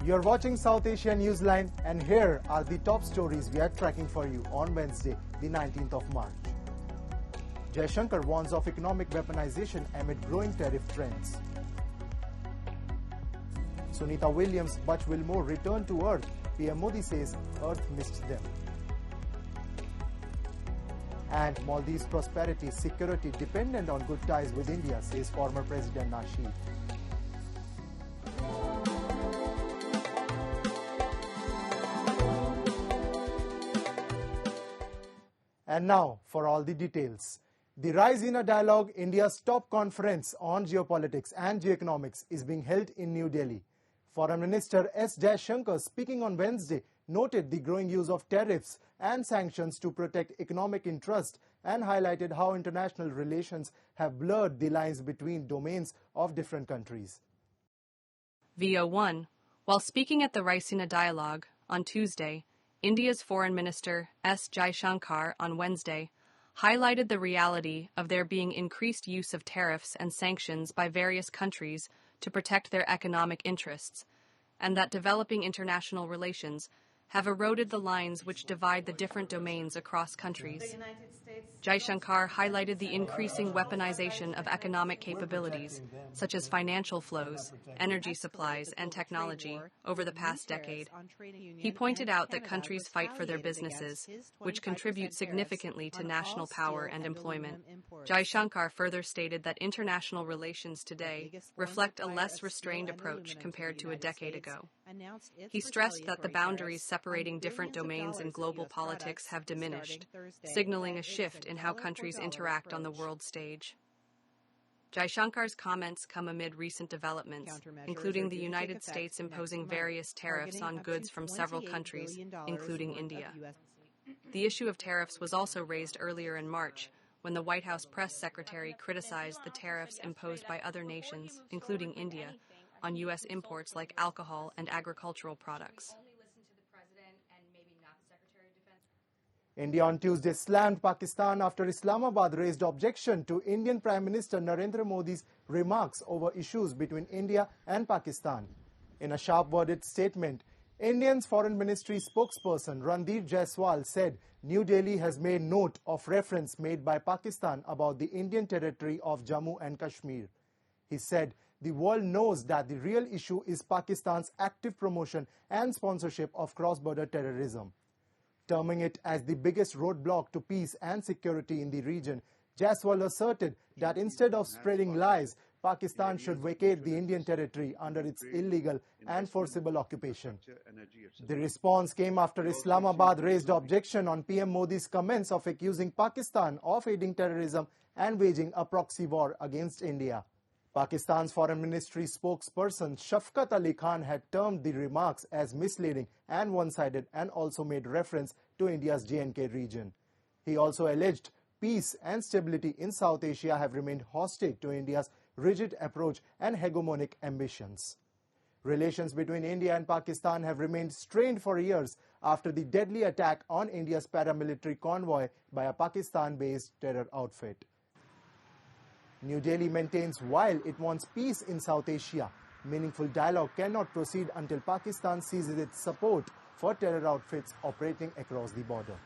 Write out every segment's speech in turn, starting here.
You're watching South Asia Newsline, and here are the top stories we are tracking for you on Wednesday, the 19th of March. Jaishankar warns of economic weaponization amid growing tariff trends. Sunita Williams, Butch Wilmore return to Earth. PM Modi says Earth missed them. And Maldives' prosperity, security dependent on good ties with India, says former President Nasheed. And now, for all the details. The Raisina Dialogue, India's top conference on geopolitics and geoeconomics, is being held in New Delhi. Foreign Minister S. Jaishankar, speaking on Wednesday, noted the growing use of tariffs and sanctions to protect economic interest and highlighted how international relations have blurred the lines between domains of different countries. VO1. While speaking at the Raisina Dialogue on Tuesday, India's Foreign Minister S. Jaishankar on Wednesday highlighted the reality of there being increased use of tariffs and sanctions by various countries to protect their economic interests, and that developing international relations have eroded the lines which divide the different domains across countries. Jaishankar highlighted the increasing weaponization of economic capabilities, such as financial flows, energy supplies, and technology, over the past decade. He pointed out that countries fight for their businesses, which contribute significantly to national power and employment. Jaishankar further stated that international relations today reflect a less restrained approach compared to a decade ago. He stressed that the boundaries separating different domains in global politics have diminished, signaling a shift in how countries interact on the world stage. Jaishankar's comments come amid recent developments, including the United States imposing various tariffs on goods from several countries, including India. The issue of tariffs was also raised earlier in March, when the White House press secretary criticized the tariffs imposed by other nations, including India, on U.S. imports like alcohol and agricultural products. India on Tuesday slammed Pakistan after Islamabad raised objection to Indian Prime Minister Narendra Modi's remarks over issues between India and Pakistan. In a sharp-worded statement, India's Foreign Ministry spokesperson Ranveer Jaiswal said New Delhi has made note of reference made by Pakistan about the Indian territory of Jammu and Kashmir. He said the world knows that the real issue is Pakistan's active promotion and sponsorship of cross-border terrorism. Terming it as the biggest roadblock to peace and security in the region, Jaiswal asserted that instead of spreading lies, Pakistan should vacate the Indian territory under its illegal and forcible occupation. The response came after Islamabad raised objection on PM Modi's comments of accusing Pakistan of aiding terrorism and waging a proxy war against India. Pakistan's Foreign Ministry spokesperson Shafqat Ali Khan had termed the remarks as misleading and one-sided and also made reference to India's J&K region. He also alleged peace and stability in South Asia have remained hostage to India's rigid approach and hegemonic ambitions. Relations between India and Pakistan have remained strained for years after the deadly attack on India's paramilitary convoy by a Pakistan-based terror outfit. New Delhi maintains while it wants peace in South Asia, meaningful dialogue cannot proceed until Pakistan ceases its support for terror outfits operating across the border.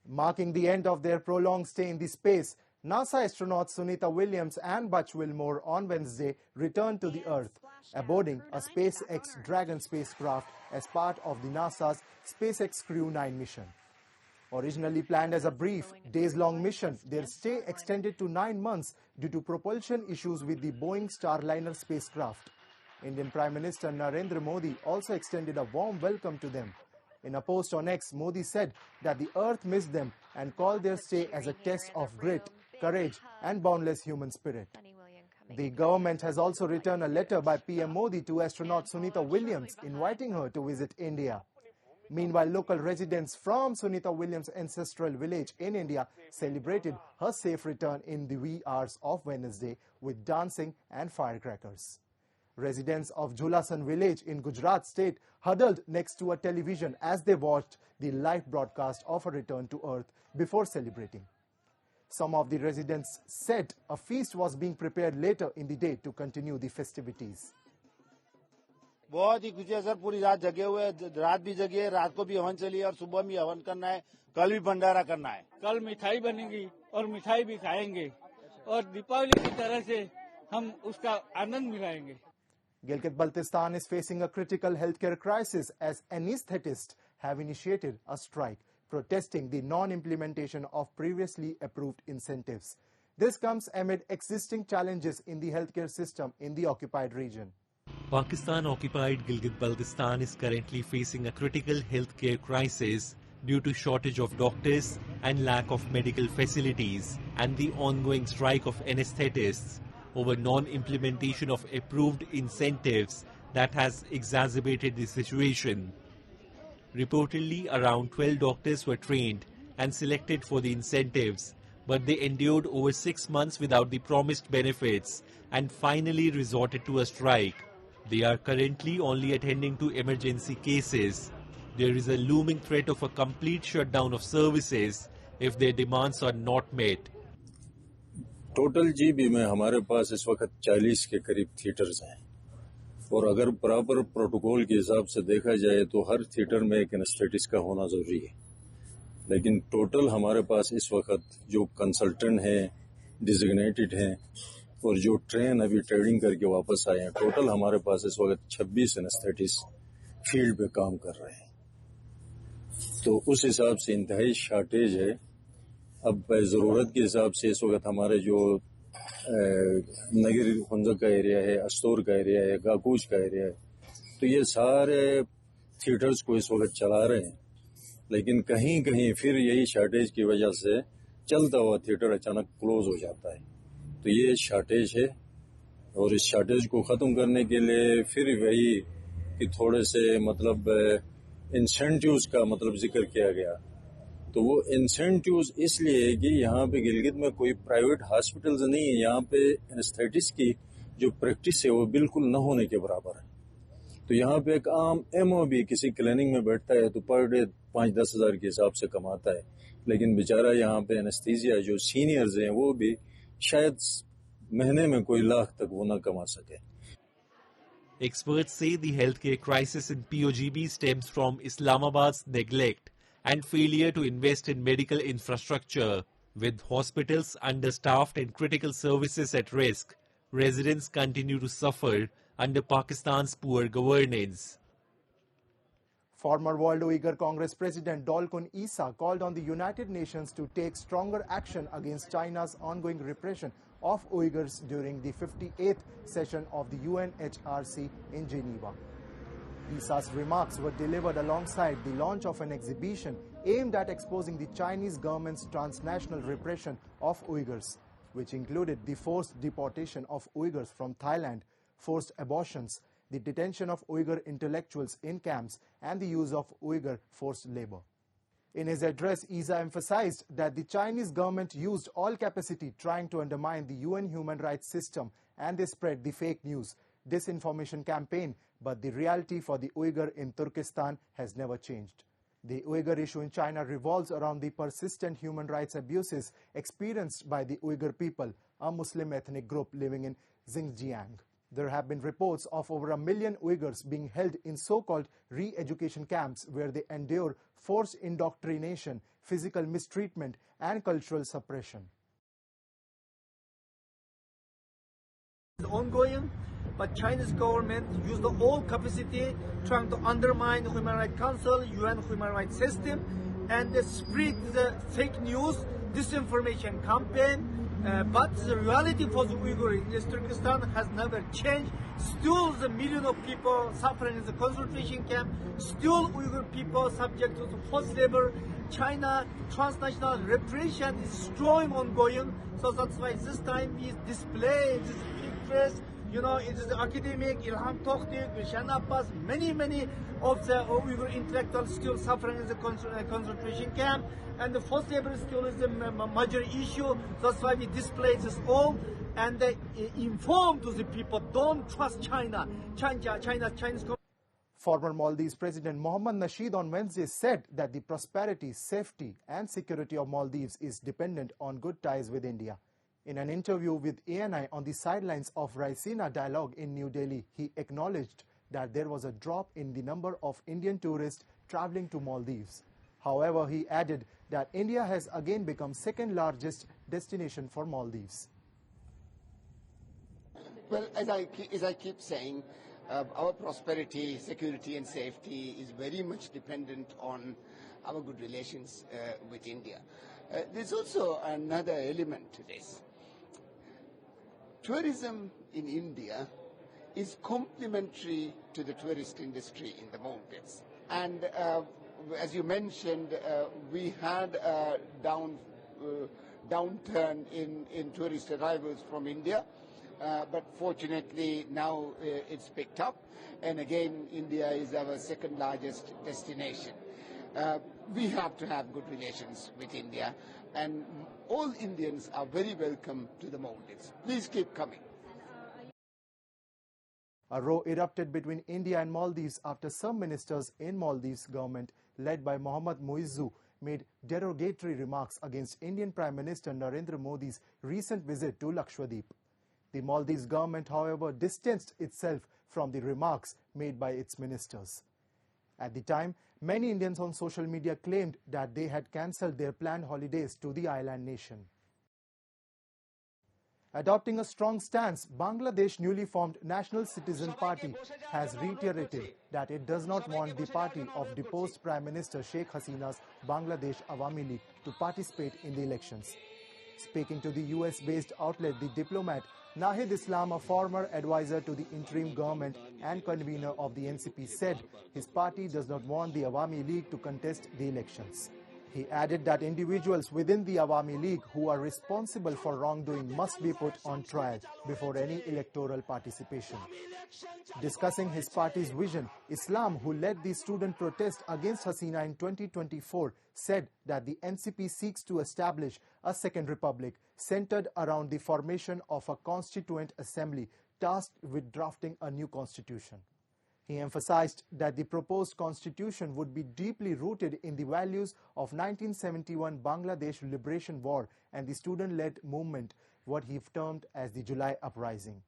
Marking the end of their prolonged stay in the space, NASA astronauts Sunita Williams and Butch Wilmore on Wednesday returned to the Earth, aboarding a SpaceX Dragon spacecraft as part of the NASA's SpaceX Crew 9 mission. Originally planned as a brief, days-long mission, their stay extended to 9 months due to propulsion issues with the Boeing Starliner spacecraft. Indian Prime Minister Narendra Modi also extended a warm welcome to them. In a post on X, Modi said that the Earth missed them and called their stay as a test of grit, courage, and boundless human spirit. The government has also returned a letter by PM Modi to astronaut Sunita Williams inviting her to visit India. Meanwhile, local residents from Sunita Williams' ancestral village in India celebrated her safe return in the wee hours of Wednesday with dancing and firecrackers. Residents of Julasan village in Gujarat state huddled next to a television as they watched the live broadcast of her return to Earth before celebrating. Some of the residents said a feast was being prepared later in the day to continue the festivities. बहुत ही खुशी है sir, पूरी रात जगे हुए, रात भी जगे, रात को भी हवन चली और सुबह भी हवन करना है, कल भी भंडारा करना है। कल मिठाई बनेगी और मिठाई भी खाएंगे और दीपावली की तरह से हम उसका आनंद मिलाएंगे। Gilgit Baltistan is facing a critical healthcare crisis as anesthetists have initiated a strike, protesting the non-implementation of previously approved incentives. This comes amid existing challenges in the healthcare system in the occupied region. Pakistan-occupied Gilgit Baltistan is currently facing a critical healthcare crisis due to shortage of doctors and lack of medical facilities and the ongoing strike of anesthetists over non-implementation of approved incentives that has exacerbated the situation. Reportedly, around 12 doctors were trained and selected for the incentives, but they endured over 6 months without the promised benefits and finally resorted to a strike. They are currently only attending to emergency cases. There is a looming threat of a complete shutdown of services if their demands are not met. Total GB में हमारे पास इस वक्त 40 के करीब theatres हैं और अगर proper protocol के हिसाब से देखा जाए तो हर थिएटर में एक एनेस्थेटिस्ट का होना जरूरी है, लेकिन टोटल हमारे पास इस वक्त जो कंसल्टेंट हैं, डिजिग्नेटेड हैं और जो ट्रेन अभी ट्रेनिंग करके वापस आए हैं, टोटल हमारे पास इस वक्त 26 एनेस्थेटिस्ट फील्ड पे काम कर रहे हैं। तो उस हिसाब से इंतहाई शॉर्टेज है। अब ज़रूरत के हिसाब से इस वक्त हमारे जो नगर हुंजक का एरिया है, अस्तूर का एरिया है, गाकूच का एरिया है, तो ये सारे थिएटर्स को इस वक्त चला रहे हैं, लेकिन कहीं कहीं फिर यही शॉर्टेज की वजह से चलता हुआ थिएटर अचानक क्लोज हो जाता है। तो ये शॉर्टेज है और इस शॉर्टेज को ख़त्म करने के लिए फिर वही कि थोड़े से मतलब इंसेंटिव्स का मतलब जिक्र किया गया। तो वो इंसेंटिव्स इसलिए है कि यहाँ पे गिलगित में कोई प्राइवेट हॉस्पिटल्स नहीं है, यहाँ पे एनेस्थेटिस्ट की जो प्रैक्टिस है वो बिल्कुल न होने के बराबर है। तो यहाँ पे एक आम एमओ भी किसी क्लिनिक में बैठता है तो पर डे 5-10 हज़ार के हिसाब से कमाता है, लेकिन बेचारा यहाँ पे एनेस्थीसिया जो सीनियर्स हैं वो भी शायद महीने में कोई लाख तक वो न कमा सके। Experts say the healthcare crisis in POGB stems from Islamabad's neglect and failure to invest in medical infrastructure. With hospitals understaffed and critical services at risk, residents continue to suffer under Pakistan's poor governance. Former World Uyghur Congress President Dolkun called on the United Nations to take stronger action against China's ongoing repression of Uyghurs during the 58th session of the UNHRC in Geneva. Isa's remarks were delivered alongside the launch of an exhibition aimed at exposing the Chinese government's transnational repression of Uyghurs, which included the forced deportation of Uyghurs from Thailand, forced abortions, the detention of Uyghur intellectuals in camps, and the use of Uyghur forced labor. In his address, Isa emphasized that the Chinese government used all capacity trying to undermine the UN human rights system, and they spread the fake news, disinformation campaign, but the reality for the Uyghur in Turkestan has never changed. The Uyghur issue in China revolves around the persistent human rights abuses experienced by the Uyghur people, a Muslim ethnic group living in Xinjiang. There have been reports of over 1 million Uyghurs being held in so-called re-education camps where they endure forced indoctrination, physical mistreatment, and cultural suppression. It's ongoing, but Chinese government used all capacity trying to undermine the Human Rights Council, UN Human Rights System, and they spread the fake news, disinformation campaign. But the reality for the Uyghur in Turkestan has never changed. Still, the millions of people suffering in the concentration camp. Still, Uyghur people subject to the forced labor. China transnational repression is strong ongoing. So that's why this time we display this pictures. You know, it is the academic, Ilham Tohti, Gulshan Abbas, many of the Uyghur intellectuals still suffering in the concentration camp. And the forced labor still is a major issue. That's why we display this all and inform to the people, don't trust China. Chinese Former Maldives President Mohamed Nasheed on Wednesday said that the prosperity, safety and security of Maldives is dependent on good ties with India. In an interview with ANI on the sidelines of Raisina Dialogue in New Delhi, he acknowledged that there was a drop in the number of Indian tourists traveling to Maldives. However, he added that India has again become second largest destination for Maldives. Well, as I keep saying, our prosperity, security and safety is very much dependent on our good relations with India. There's also another element to this. Tourism in India is complementary to the tourist industry in the Maldives. And as you mentioned, we had a downturn in tourist arrivals from India. But fortunately now it's picked up, and again India is our second largest destination. We have to have good relations with India, and all Indians are very welcome to the Maldives. Please keep coming. A row erupted between India and Maldives after some ministers in Maldives government led by Mohamed Muizzu made derogatory remarks against Indian Prime Minister Narendra Modi's recent visit to Lakshadweep. The Maldives government, however, distanced itself from the remarks made by its ministers. At the time, many Indians on social media claimed that they had cancelled their planned holidays to the island nation. Adopting a strong stance, Bangladesh's newly formed National Citizen Party has reiterated that it does not want the party of deposed Prime Minister Sheikh Hasina's Bangladesh Awami League to participate in the elections. Speaking to the US-based outlet The Diplomat, Nahid Islam, a former advisor to the interim government and convener of the NCP, said his party does not want the Awami League to contest the elections. He added that individuals within the Awami League who are responsible for wrongdoing must be put on trial before any electoral participation. Discussing his party's vision, Islam, who led the student protest against Hasina in 2024, said that the NCP seeks to establish a second republic centered around the formation of a constituent assembly tasked with drafting a new constitution. He emphasized that the proposed constitution would be deeply rooted in the values of 1971 Bangladesh Liberation War and the student-led movement, what he termed as the July Uprising.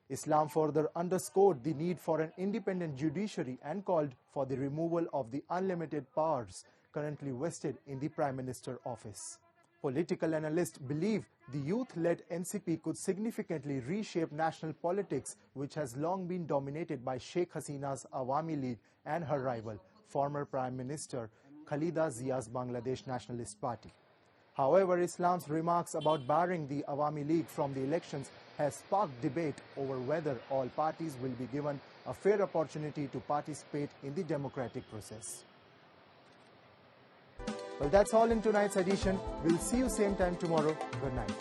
Islam further underscored the need for an independent judiciary and called for the removal of the unlimited powers currently vested in the Prime Minister office. Political analysts believe the youth-led NCP could significantly reshape national politics, which has long been dominated by Sheikh Hasina's Awami League and her rival, former Prime Minister Khalida Zia's Bangladesh Nationalist Party. However, Islam's remarks about barring the Awami League from the elections has sparked debate over whether all parties will be given a fair opportunity to participate in the democratic process. Well, that's all in tonight's edition. We'll see you same time tomorrow. Good night.